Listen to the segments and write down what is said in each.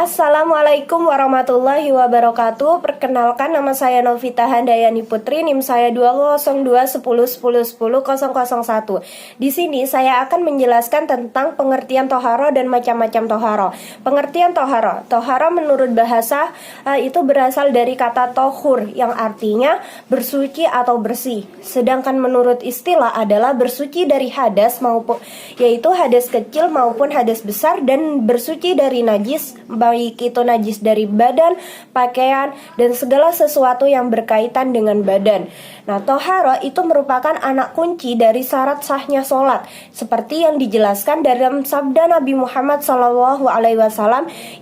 Assalamualaikum warahmatullahi wabarakatuh. Perkenalkan, nama saya Novita Handayani Putri, NIM saya 2021010100001. Di sini saya akan menjelaskan tentang pengertian toharo dan macam-macam toharo. Pengertian toharo. Toharo menurut bahasa itu berasal dari kata tohur yang artinya bersuci atau bersih. Sedangkan menurut istilah adalah bersuci dari hadas maupun yaitu hadas kecil maupun hadas besar, dan bersuci dari najis, baik itu najis dari badan, pakaian, dan segala sesuatu yang berkaitan dengan badan. Nah, toharo itu merupakan anak kunci dari syarat sahnya sholat, seperti yang dijelaskan dalam sabda Nabi Muhammad SAW,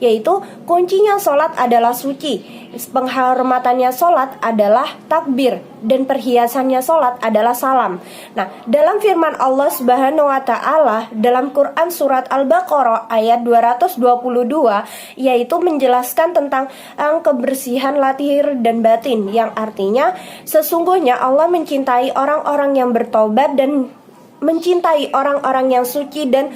yaitu kuncinya sholat adalah suci, penghormatannya sholat adalah takbir, dan perhiasannya sholat adalah salam. Nah, dalam firman Allah Subhanahu wa Ta'ala dalam Quran surat Al-Baqarah ayat 222, yaitu menjelaskan tentang kebersihan lahir dan batin, yang artinya sesungguhnya Allah mencintai orang-orang yang bertobat dan mencintai orang-orang yang suci dan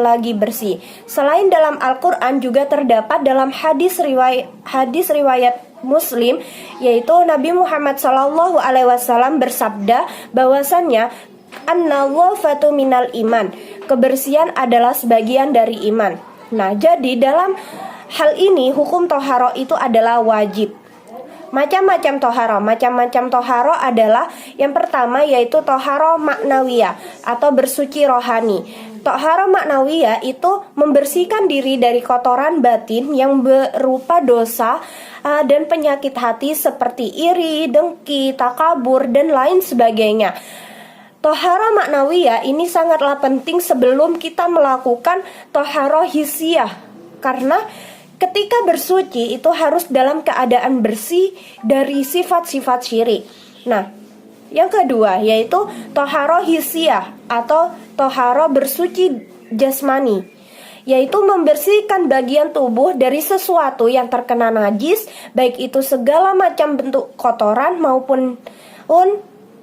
lagi bersih. Selain dalam Al-Quran, juga terdapat dalam hadis riwayat Muslim, yaitu Nabi Muhammad SAW bersabda bahwasannya an-nawafatu minal iman, kebersihan adalah sebagian dari iman. Nah, jadi dalam hal ini hukum toharo itu adalah wajib. Macam-macam toharo adalah yang pertama yaitu toharo maknawiyah atau bersuci rohani. Toharo maknawiyah itu membersihkan diri dari kotoran batin yang berupa dosa dan penyakit hati seperti iri, dengki, takabur, dan lain sebagainya. Toharo maknawiyah ini sangatlah penting sebelum kita melakukan toharo hisiyah, karena ketika bersuci itu harus dalam keadaan bersih dari sifat-sifat syirik. Nah, yang kedua yaitu toharo hisiyah atau toharo bersuci jasmani, yaitu membersihkan bagian tubuh dari sesuatu yang terkena najis, baik itu segala macam bentuk kotoran maupun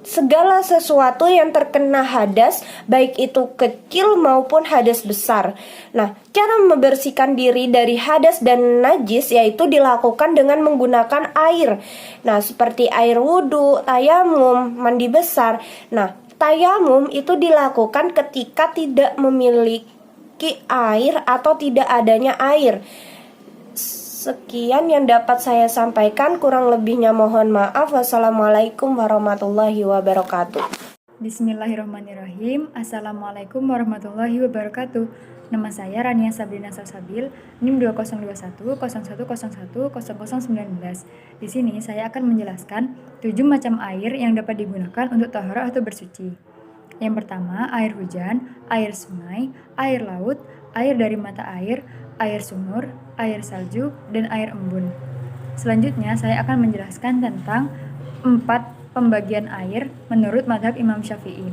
segala sesuatu yang terkena hadas, baik itu kecil maupun hadas besar. Nah, cara membersihkan diri dari hadas dan najis yaitu dilakukan dengan menggunakan air. Nah, seperti air wudhu, tayamum, mandi besar. Nah, tayamum itu dilakukan ketika tidak memiliki air atau tidak adanya air. Sekian yang dapat saya sampaikan, kurang lebihnya mohon maaf. Wassalamualaikum warahmatullahi wabarakatuh. Bismillahirrahmanirrahim. Assalamualaikum warahmatullahi wabarakatuh. Nama saya Rania Sabrina Salsabil, NIM 2012101010019. Di sini saya akan menjelaskan 7 macam air yang dapat digunakan untuk toharo atau bersuci. Yang pertama, air hujan, air sungai, air laut, air dari mata air sumur, air salju, dan air embun. Selanjutnya saya akan menjelaskan tentang 4 pembagian air menurut mazhab Imam Syafi'i.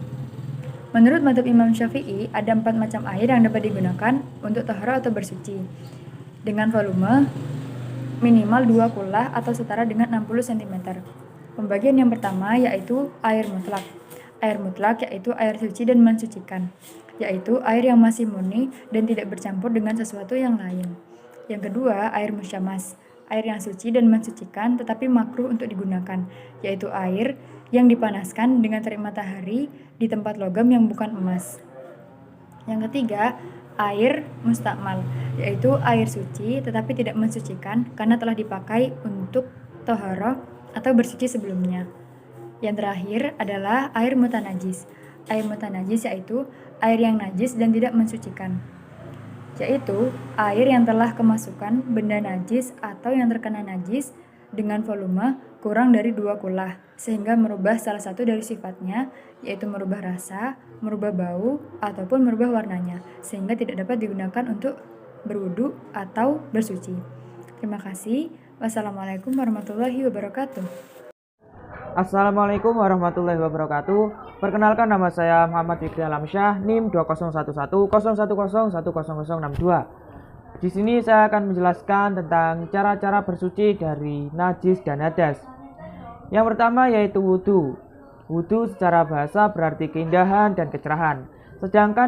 Menurut mazhab Imam Syafi'i, ada 4 macam air yang dapat digunakan untuk toharo atau bersuci, dengan volume minimal 2 kulah atau setara dengan 60 cm. Pembagian yang pertama yaitu air mutlak. Air mutlak yaitu air suci dan mensucikan, yaitu air yang masih murni dan tidak bercampur dengan sesuatu yang lain. Yang kedua, air musyamas, air yang suci dan mensucikan tetapi makruh untuk digunakan, yaitu air yang dipanaskan dengan terik matahari di tempat logam yang bukan emas. Yang ketiga, air mustakmal, yaitu air suci tetapi tidak mensucikan karena telah dipakai untuk toharo atau bersuci sebelumnya. Yang terakhir adalah air mutanajis. Air mutanajis yaitu air yang najis dan tidak mensucikan, yaitu air yang telah kemasukan benda najis atau yang terkena najis dengan volume kurang dari 2 kulah, sehingga merubah salah satu dari sifatnya, yaitu merubah rasa, merubah bau, ataupun merubah warnanya, sehingga tidak dapat digunakan untuk berwudu atau bersuci. Terima kasih. Wassalamualaikum warahmatullahi wabarakatuh. Assalamualaikum warahmatullahi wabarakatuh. Perkenalkan, nama saya Muhammad Fikri Alamsyah, NIM 2011011100062. Di sini saya akan menjelaskan tentang cara-cara bersuci dari najis dan hadas. Yang pertama yaitu wudhu. Wudhu secara bahasa berarti keindahan dan kecerahan. Sedangkan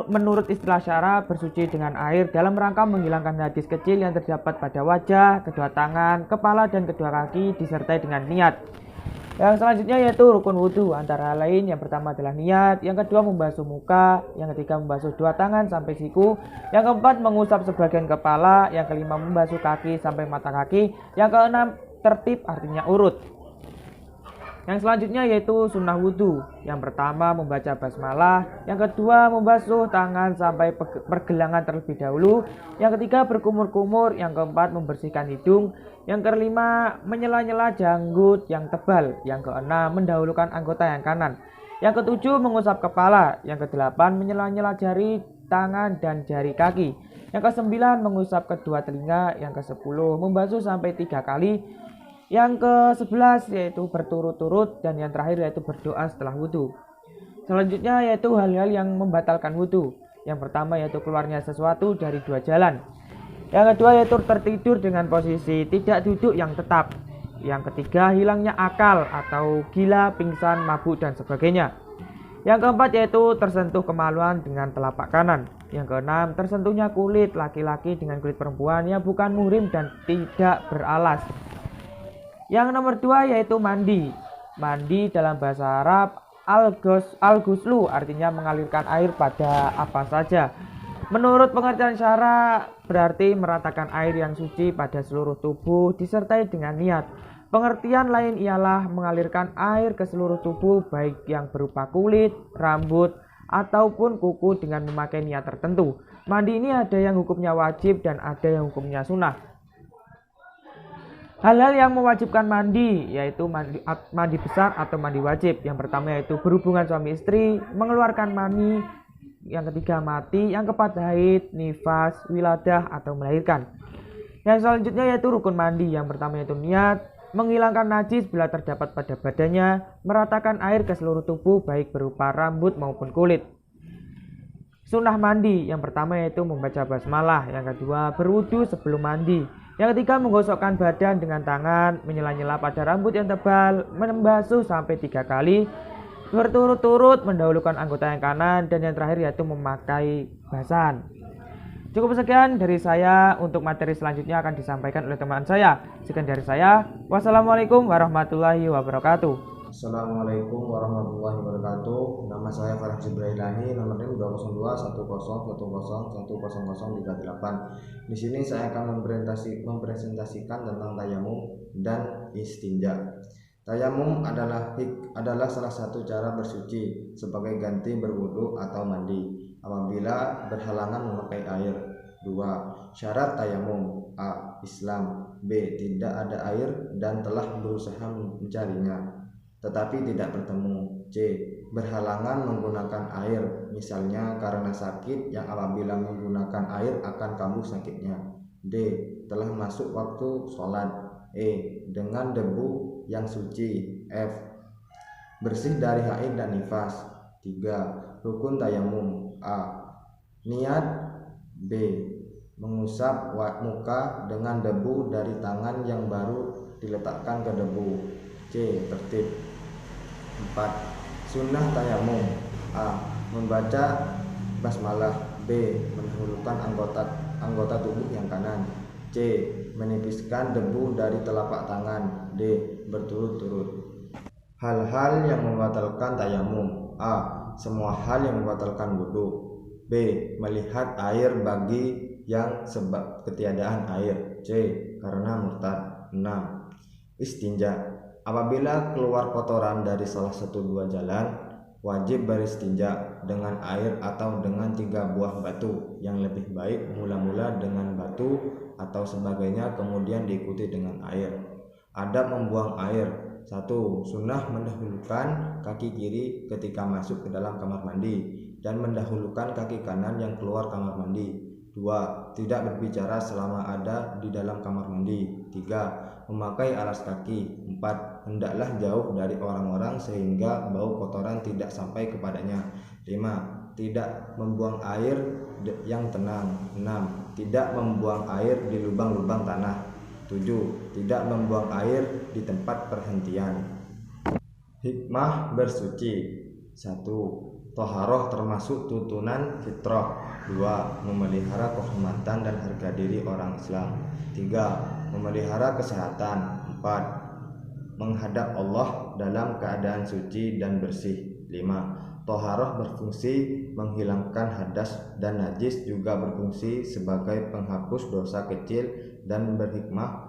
menurut istilah syara, bersuci dengan air dalam rangka menghilangkan najis kecil yang terdapat pada wajah, kedua tangan, kepala, dan kedua kaki disertai dengan niat. Yang selanjutnya yaitu rukun wudhu, antara lain yang pertama adalah niat, yang kedua membasuh muka, yang ketiga membasuh dua tangan sampai siku, yang keempat mengusap sebagian kepala, yang kelima membasuh kaki sampai mata kaki, yang keenam tertib artinya urut. Yang selanjutnya yaitu sunnah wudhu. Yang pertama membaca basmalah, yang kedua membasuh tangan sampai pergelangan terlebih dahulu, yang ketiga berkumur-kumur, yang keempat membersihkan hidung, yang kelima menyela-nyela janggut yang tebal, yang keenam mendahulukan anggota yang kanan, yang ketujuh mengusap kepala, yang kedelapan menyela-nyela jari tangan dan jari kaki, yang kesembilan mengusap kedua telinga, yang kesepuluh membasuh sampai 3 kali, yang ke-11 yaitu berturut-turut, dan yang terakhir yaitu berdoa setelah wudhu. Selanjutnya yaitu hal-hal yang membatalkan wudhu. Yang pertama yaitu keluarnya sesuatu dari 2 jalan. Yang kedua yaitu tertidur dengan posisi tidak duduk yang tetap. Yang ketiga hilangnya akal atau gila, pingsan, mabuk, dan sebagainya. Yang keempat yaitu tersentuh kemaluan dengan telapak kanan. Yang keenam tersentuhnya kulit laki-laki dengan kulit perempuan yang bukan muhrim dan tidak beralas. Yang nomor 2 yaitu mandi. Mandi dalam bahasa Arab al-ghuslu artinya mengalirkan air pada apa saja. Menurut pengertian syara berarti meratakan air yang suci pada seluruh tubuh disertai dengan niat. Pengertian lain ialah mengalirkan air ke seluruh tubuh baik yang berupa kulit, rambut, ataupun kuku dengan memakai niat tertentu. Mandi ini ada yang hukumnya wajib dan ada yang hukumnya sunnah. Hal-hal yang mewajibkan mandi yaitu mandi besar atau mandi wajib. Yang pertama yaitu berhubungan suami istri, mengeluarkan mani. Yang ketiga mati, yang keempat haid, nifas, wiladah atau melahirkan. Yang selanjutnya yaitu rukun mandi. Yang pertama yaitu niat, menghilangkan najis bila terdapat pada badannya, meratakan air ke seluruh tubuh baik berupa rambut maupun kulit. Sunnah mandi, yang pertama yaitu membaca basmalah, yang kedua berwudu sebelum mandi, yang ketiga menggosokkan badan dengan tangan, menyela-nyela pada rambut yang tebal, membasuh sampai 3 kali, berturut-turut mendahulukan anggota yang kanan, dan yang terakhir yaitu memakai basan. Cukup sekian dari saya, untuk materi selanjutnya akan disampaikan oleh teman saya. Sekian dari saya, wassalamualaikum warahmatullahi wabarakatuh. Assalamualaikum warahmatullahi wabarakatuh. Nama saya Farah Jibrailahi, nomor NIM 20210101038. Di sini saya akan mempresentasikan tentang tayamum dan istinja. Tayamum adalah salah satu cara bersuci sebagai ganti berwudu atau mandi apabila berhalangan memakai air. 2. Syarat tayamum: A. Islam. B. Tidak ada air dan telah berusaha mencarinya tetapi tidak bertemu. C. Berhalangan menggunakan air, misalnya karena sakit yang apabila menggunakan air akan kambuh sakitnya. D. Telah masuk waktu sholat. E. Dengan debu yang suci. F. Bersih dari haid dan nifas. 3. Rukun tayamum: A. Niat. B. Mengusap muka dengan debu dari tangan yang baru diletakkan ke debu. C. Tertib. 4. Sunnah tayamum: A. Membaca basmalah. B. Mendahulukan anggota tubuh yang kanan. C. Menipiskan debu dari telapak tangan. D. Berturut-turut. Hal-hal yang membatalkan tayamum: A. Semua hal yang membatalkan wudu. B. Melihat air bagi yang sebab ketiadaan air. C. Karena murtad. 6. Istinja: apabila keluar kotoran dari salah satu 2 jalan, wajib beristinja dengan air atau dengan 3 buah batu. Yang lebih baik mula-mula dengan batu atau sebagainya kemudian diikuti dengan air. Adab membuang air: 1. Sunnah mendahulukan kaki kiri ketika masuk ke dalam kamar mandi dan mendahulukan kaki kanan yang keluar kamar mandi. 2. Tidak berbicara selama ada di dalam kamar mandi. 3. Memakai alas kaki. 4. Hendaklah jauh dari orang-orang sehingga bau kotoran tidak sampai kepadanya. 5. Tidak membuang air yang tenang. 6. Tidak membuang air di lubang-lubang tanah. 7. Tidak membuang air di tempat perhentian. Hikmah bersuci: 1. Toharoh termasuk tuntunan fitrah. 2. Memelihara kehormatan dan harga diri orang Islam. 3. Memelihara kesehatan. 4. Menghadap Allah dalam keadaan suci dan bersih. 5. Toharoh berfungsi menghilangkan hadas dan najis, juga berfungsi sebagai penghapus dosa kecil dan berhikmah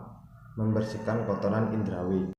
membersihkan kotoran indrawi.